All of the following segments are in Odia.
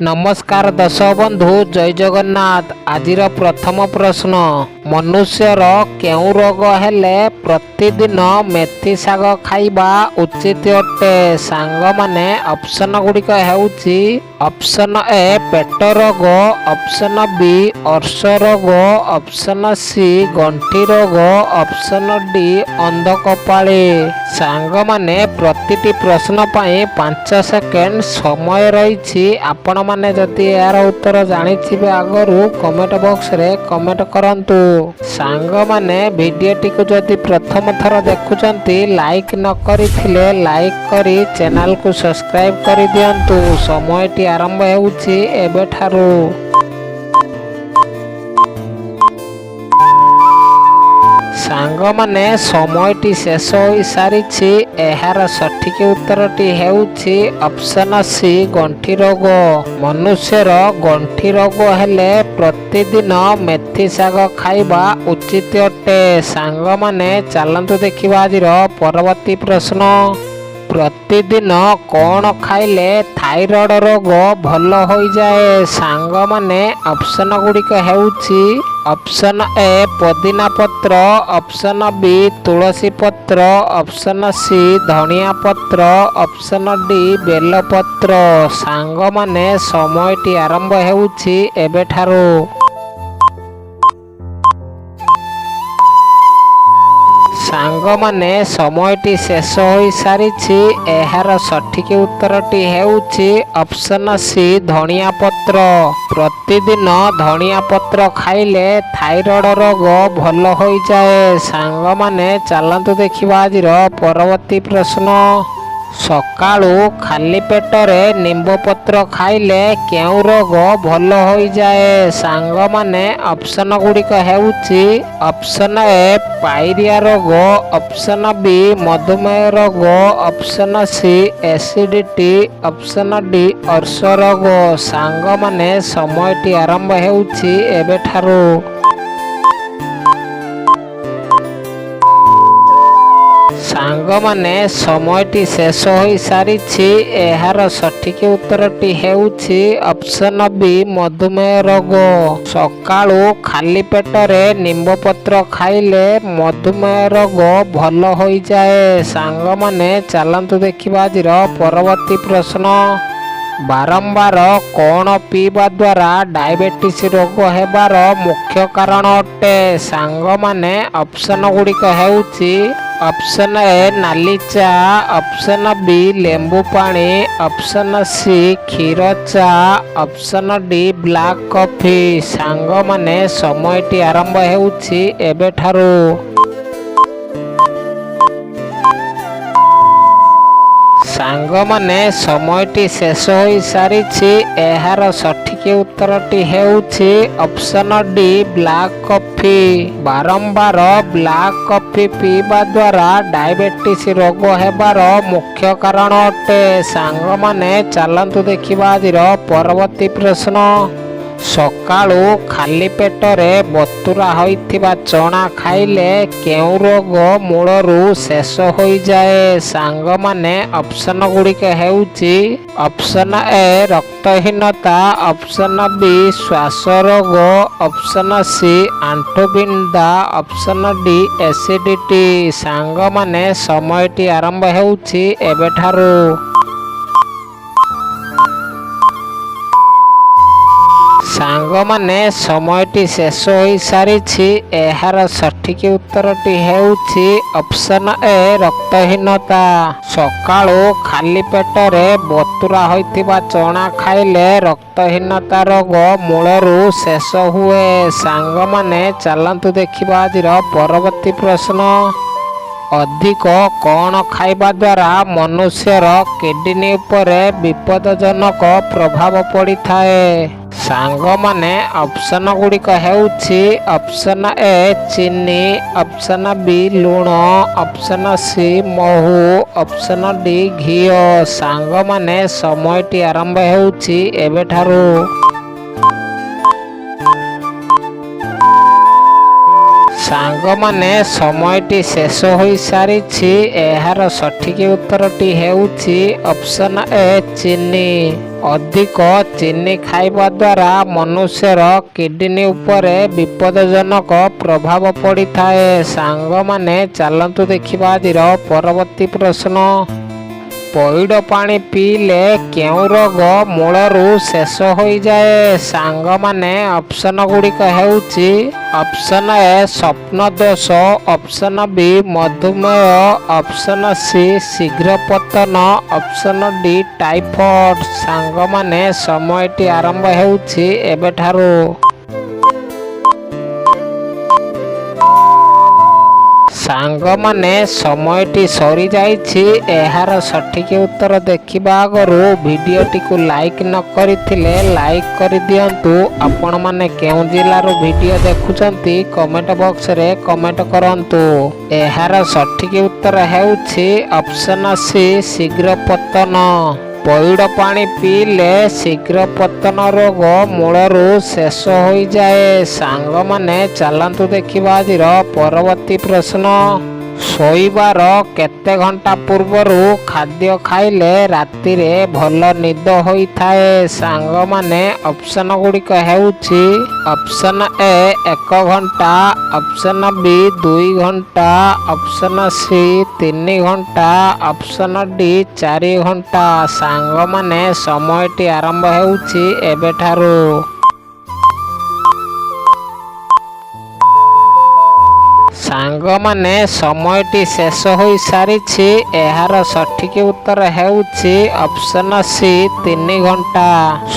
नमस्कार दर्शक बंधु जय जगन्नाथ। आजिर प्रथम प्रश्न मनुष्यर केउ रोग हेले प्रतिदिन मेथी शाग खाइबा उचित अटे। सांग माने ऑप्शन गुड़िक हेउची ऑप्शन ए पेट रोग, ऑप्शन बी अर्श रोग, ऑप्शन सी गंठी रोग, ऑप्शन डी अंधकपाळी। सांग माने प्रतिटी प्रश्न पाई 5 सेकेंड समय रही। आपण माने जदि यार उत्तर जानिथिबे आगरू कमेंट बॉक्स रे कमेंट करंतु। सांग माने वीडियोटी को जदि प्रथम थर देखुचंती लाइक न करिथिले लाइक करी चैनल को सब्सक्राइब करि दियंतु। समयटी आरंभ हेउची एबे ठारू। सांग माने समयटी शेष हो सारी। एहार सठिक उत्तरटी हेउची ऑप्शन सी गंठी रोग। मनुष्यर गंठी रोग हेले प्रतिदिन मेथी शाग खाइबा उचित अटे। सांग माने चलंतु देखिबा आजिर परवर्ती प्रश्न। प्रतिदिन कौन खाइले थाइरॉइड रोग भल हो जाए। सांग माने ऑप्शन गुड़िक हेउची ऑप्शन ए पुदीना पत्र, ऑप्शन बी तुलसी पत्र, ऑप्शन सी धनिया पत्र, ऑप्शन डी बेल पत्र। सांग माने समयटी आरंभ हेउची एबे ठारू। सांग माने समयटी शेष हो सारी। एहार सठिक उत्तरटी हेउची ऑप्शन सी धनिया पत्र। प्रतिदिन धनिया पत्र खाइले थाइरॉइड रोग भल हो जाए। सांग माने चलंतु देखिबा आजिर परवर्ती प्रश्न। सकाळू खाली पेटरे निंबु पत्र खाइले केउ रोग भल हो जाए। सांग माने ऑप्शन गुड़िक हेउची ऑप्शन ए पायरिया रोग, ऑप्शन बी मधुमेह रोग, option C acidity, option D अर्श रोग। सांग माने समयटी आरंभ हेउची एबे ठारू। सांग माने समयटी शेष हो सारी। एहार सठिक उत्तरटी हेउची ऑप्शन बी मधुमेह रोग। सकाळू खाली पेटरे निंबु पत्र खाइले मधुमेह रोग भल हो जाए। सांग माने चलंतु देखिबा आजिर परवर्ती प्रश्न। बारंबार कौन पीवा द्वारा डायबिटीज रोग हेबार मुख्य कारण अटे। सांग माने ऑप्शन गुड़िक हेउची ऑप्शन ए नाली चा, ऑप्शन बी लेंबू पानी, ऑप्शन सी क्षीर चा, ऑप्शन डी ब्लैक कॉफी। सांग माने समयटी आरंभ हेउची एबे ठारू। सांग माने समयटी शेष हो सारी। एहार सठिक उत्तरटी हेउची ऑप्शन डी ब्लैक कॉफी। बारंबार ब्लैक कॉफी पीवा द्वारा डायबिटीज रोग हेबार मुख्य कारण अटे। सांग माने चलंतु देखिबा आजिर परवर्ती प्रश्न। सकाळू खाली पेटरे बतुरा होइथिबा चना खाइले केउ रोग मूलरू शेष हो जाए। सांग माने ऑप्शन गुड़िक हेउची ऑप्शन ए रक्तहीनता, ऑप्शन बी श्वास रोग, ऑप्शन सी आंठुबिंदा, ऑप्शन डी एसिडिटी। सांग माने समयटी आरंभ हेउची एबे ठारू। सांग माने समयटी शेष हो सारी। एहार सठिक उत्तरटी हेउची ऑप्शन ए रक्तहीनता। सकाळू खाली पेटरे बतुरा होइथिबा चना खाइले रक्तहीनता रोग मूलरू शेष हुए। सांग माने चलंतु देखिबा आजिर परवर्ती प्रश्न। अधिक कौन खाइबा द्वारा मनुष्यर किडनी उपरे विपदजनक प्रभाव पड़ी थाए। सांग माने ऑप्शन गुड़िक हेउची ऑप्शन ए चीनी, ऑप्शन बी लुण, ऑप्शन सी महू, ऑप्शन डी घी। सांग माने समयटी आरंभ हेउची एबे ठारू। ସାଙ୍ଗମାନେ ସମୟଟି ଶେଷ ହୋଇସାରିଛି। ଏହାର ସଠିକ ଉତ୍ତରଟି ହେଉଛି ଅପସନ୍ ଏ ଚିନି। ଅଧିକ ଚିନି ଖାଇବା ଦ୍ୱାରା ମନୁଷ୍ୟର କିଡନୀ ଉପରେ ବିପଦଜନକ ପ୍ରଭାବ ପଡ଼ିଥାଏ। ସାଙ୍ଗମାନେ ଚାଲନ୍ତୁ ଦେଖିବା ଆଜିର ପରବର୍ତ୍ତୀ ପ୍ରଶ୍ନ। ପଇଡ଼ ପାଣି ପିଇଲେ କେଉଁ ରୋଗ ମୂଳରୁ ଶେଷ ହୋଇଯାଏ? ସାଙ୍ଗମାନେ ଅପସନ୍ ଗୁଡ଼ିକ ହେଉଛି ଅପସନ୍ ଏ ସ୍ୱପ୍ନ ଦୋଷ, ଅପସନ୍ ବି ମଧୁମେହ, ଅପସନ୍ ସି ଶୀଘ୍ର ପତନ, ଅପସନ୍ ଡି ଟାଇଫଏଡ୍। ସାଙ୍ଗମାନେ ସମୟଟି ଆରମ୍ଭ ହେଉଛି ଏବେଠାରୁ। ସାଙ୍ଗମାନେ ସମୟଟି ସରିଯାଇଛି। ଏହାର ସଠିକ ଉତ୍ତର ଦେଖିବା ଆଗରୁ ଭିଡ଼ିଓଟିକୁ ଲାଇକ୍ ନ କରିଥିଲେ ଲାଇକ୍ କରିଦିଅନ୍ତୁ। ଆପଣମାନେ କେଉଁ ଜିଲ୍ଲାରୁ ଭିଡ଼ିଓ ଦେଖୁଛନ୍ତି କମେଣ୍ଟ ବକ୍ସରେ କମେଣ୍ଟ କରନ୍ତୁ। ଏହାର ସଠିକ ଉତ୍ତର ହେଉଛି ଅପସନ୍ ସି ଶୀଘ୍ର ପତନ। ପଇଡ଼ ପାଣି ପିଇଲେ ଶୀଘ୍ର ପତନ ରୋଗ ମୂଳରୁ ଶେଷ ହୋଇଯାଏ। ସାଙ୍ଗମାନେ ଚାଲନ୍ତୁ ଦେଖିବା ଆଜିର ପରବର୍ତ୍ତୀ ପ୍ରଶ୍ନ। ଶୋଇବାର କେତେ ଘଣ୍ଟା ପୂର୍ବରୁ ଖାଦ୍ୟ ଖାଇଲେ ରାତିରେ ଭଲ ନିଦ ହୋଇଥାଏ? ସାଙ୍ଗମାନେ ଅପସନ୍ ଗୁଡ଼ିକ ହେଉଛି ଅପସନ୍ ଏ 1 ଘଣ୍ଟା, ଅପସନ୍ ବି 2 ଘଣ୍ଟା, ଅପସନ୍ ସି 3 ଘଣ୍ଟା, ଅପସନ୍ ଡି 4 ଘଣ୍ଟା। ସାଙ୍ଗମାନେ ସମୟଟି ଆରମ୍ଭ ହେଉଛି ଏବେଠାରୁ। ସାଙ୍ଗମାନେ ସମୟଟି ଶେଷ ହୋଇସାରିଛି। ଏହାର ସଠିକ ଉତ୍ତର ହେଉଛି ଅପସନ୍ ସି 3 ଘଣ୍ଟା।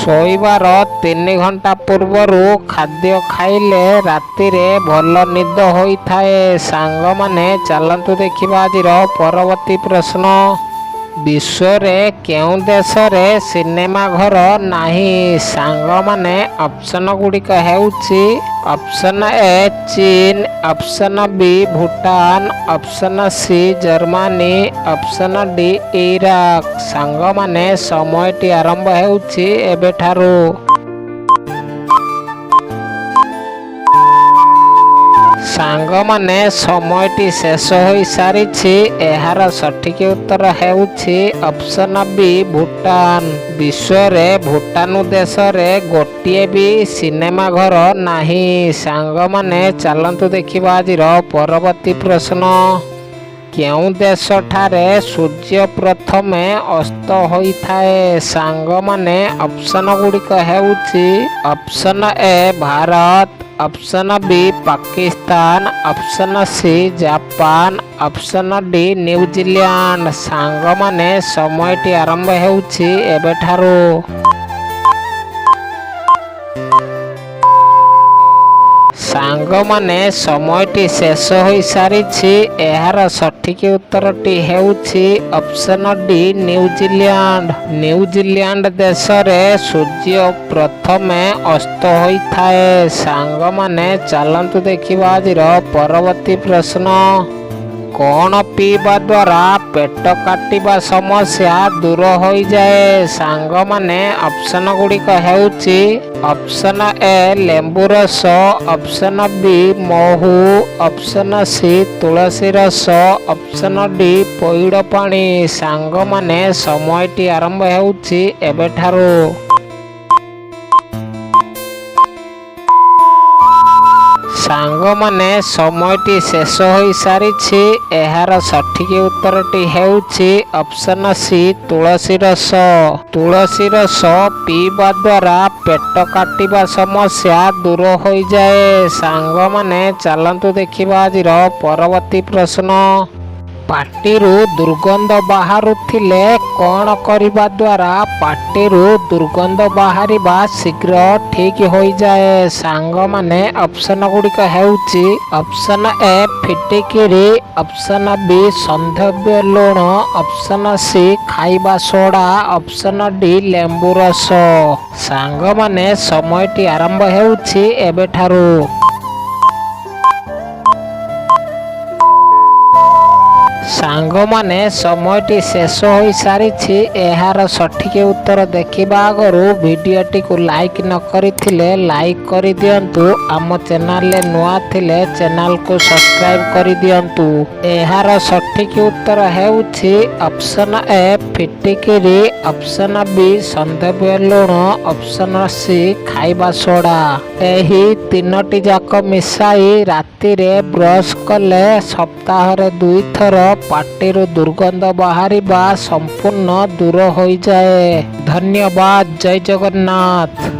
ଶୋଇବାର 3 ଘଣ୍ଟା ପୂର୍ବରୁ ଖାଦ୍ୟ ଖାଇଲେ ରାତିରେ ଭଲ ନିଦ ହୋଇଥାଏ। ସାଙ୍ଗମାନେ ଚାଲନ୍ତୁ ଦେଖିବା ଆଜିର ପରବର୍ତ୍ତୀ ପ୍ରଶ୍ନ। ବିଶ୍ୱରେ କେଉଁ ଦେଶରେ ସିନେମା ଘର ନାହିଁ? ସାଙ୍ଗମାନେ ଅପସନ୍ ଗୁଡ଼ିକ ହେଉଛି ଅପସନ୍ ଏ ଚୀନ, option B Bhutan, option C Germany, option D Iraq. ସାଙ୍ଗମାନେ ସମୟଟି ଆରମ୍ଭ ହେଉଛି ଏବେଠାରୁ। ସାଙ୍ଗମାନେ ସମୟଟି ଶେଷ ହୋଇସାରିଛି। ଏହାର ସଠିକ ଉତ୍ତର ହେଉଛି ଅପସନ୍ ବି ଭୁଟାନ। ବିଶ୍ୱରେ ଭୁଟାନ ଦେଶରେ ଗୋଟିଏ ବି ସିନେମା ଘର ନାହିଁ। ସାଙ୍ଗମାନେ ଚାଲନ୍ତୁ ଦେଖିବା ଆଜିର ପରବର୍ତ୍ତୀ ପ୍ରଶ୍ନ। କେଉଁ ଦେଶଠାରେ ସୂର୍ଯ୍ୟ ପ୍ରଥମେ ଅସ୍ତ ହୋଇଥାଏ? ସାଙ୍ଗମାନେ ଅପସନ୍ ଗୁଡ଼ିକ ହେଉଛି option A Bharat, option B Pakistan, option C Japan, option D New Zealand. ସାଙ୍ଗମାନେ ସମୟଟି ଆରମ୍ଭ ହେଉଛି ଏବେଠାରୁ। ସାଙ୍ଗମାନେ ସମୟଟି ଶେଷ ହୋଇସାରିଛି। ଏହାର ସଠିକ ଉତ୍ତରଟି ହେଉଛି ଅପସନ୍ ଡି ନ୍ୟୁଜିଲ୍ୟାଣ୍ଡ। ନ୍ୟୁଜିଲ୍ୟାଣ୍ଡ ଦେଶରେ ସୂର୍ଯ୍ୟ ପ୍ରଥମେ ଅସ୍ତ ହୋଇଥାଏ। ସାଙ୍ଗମାନେ ଚାଲନ୍ତୁ ଦେଖିବା ଆଜିର ପରବର୍ତ୍ତୀ ପ୍ରଶ୍ନ। କ'ଣ ପିଇବା ଦ୍ୱାରା ପେଟ କାଟିବା ସମସ୍ୟା ଦୂର ହୋଇଯାଏ? ସାଙ୍ଗମାନେ ଅପସନ୍ ଗୁଡ଼ିକ ହେଉଛି ଅପସନ୍ ଏ ଲେମ୍ବୁ ରସ, ଅପସନ୍ ବି ମହୁ, ଅପସନ୍ ସି ତୁଳସୀ ରସ, ଅପସନ୍ ଡି ପଇଡ଼ ପାଣି। ସାଙ୍ଗମାନେ ସମୟଟି ଆରମ୍ଭ ହେଉଛି ଏବେଠାରୁ। ସାଙ୍ଗମାନେ ସମୟଟି ଶେଷ ହୋଇସାରିଛି। ଏହାର ସଠିକ ଉତ୍ତରଟି ହେଉଛି ଅପସନ୍ ସି ତୁଳସୀ ରସ। ତୁଳସୀ ରସ ପିଇବା ଦ୍ୱାରା ପେଟ କାଟିବା ସମସ୍ୟା ଦୂର ହୋଇଯାଏ। ସାଙ୍ଗମାନେ ଚାଲନ୍ତୁ ଦେଖିବା ଆଜିର ପରବର୍ତ୍ତୀ ପ୍ରଶ୍ନ। ପାଟିରୁ ଦୁର୍ଗନ୍ଧ ବାହାରୁଥିଲେ କ'ଣ କରିବା ଦ୍ୱାରା ପାଟିରୁ ଦୁର୍ଗନ୍ଧ ବାହାରିବା ଶୀଘ୍ର ଠିକ୍ ହୋଇଯାଏ? ସାଙ୍ଗମାନେ ଅପସନ୍ ଗୁଡ଼ିକ ହେଉଛି ଅପସନ୍ ଏ ଫିଟିକିରି, ଅପସନ୍ ବି ସନ୍ଧବ୍ୟ ଲୁଣ, ଅପସନ୍ ସି ଖାଇବା ସୋଡ଼ା, ଅପସନ୍ ଡି ଲେମ୍ବୁ ରସ। ସାଙ୍ଗମାନେ ସମୟଟି ଆରମ୍ଭ ହେଉଛି ଏବେଠାରୁ। ସାଙ୍ଗମାନେ ସମୟଟି ଶେଷ ହୋଇସାରିଛି। ଏହାର ସଠିକ୍ ଉତ୍ତର ଦେଖିବା ଆଗରୁ ଭିଡ଼ିଓଟିକୁ ଲାଇକ୍ ନ କରିଥିଲେ ଲାଇକ୍ କରିଦିଅନ୍ତୁ। ଆମ ଚ୍ୟାନେଲରେ ନୂଆ ଥିଲେ ଚ୍ୟାନେଲକୁ ସବସ୍କ୍ରାଇବ୍ କରିଦିଅନ୍ତୁ। ଏହାର ସଠିକ୍ ଉତ୍ତର ହେଉଛି ଅପସନ୍ ଏ ଫିଟିକିରି, ଅପସନ୍ ବି ସନ୍ଦେବୀୟ ଲୁଣ, ଅପସନ୍ ସି ଖାଇବା ସୋଡ଼ା। ଏହି ତିନୋଟି ଯାକ ମିଶାଇ ରାତିରେ ବ୍ରଶ୍ କଲେ ସପ୍ତାହରେ 2 ଥର ପାଟିରୁ ଦୁର୍ଗନ୍ଧ ବାହାରିବା ସମ୍ପୂର୍ଣ୍ଣ ଦୂର ହୋଇଯାଏ। ଧନ୍ୟବାଦ। ଜୟ ଜଗନ୍ନାଥ।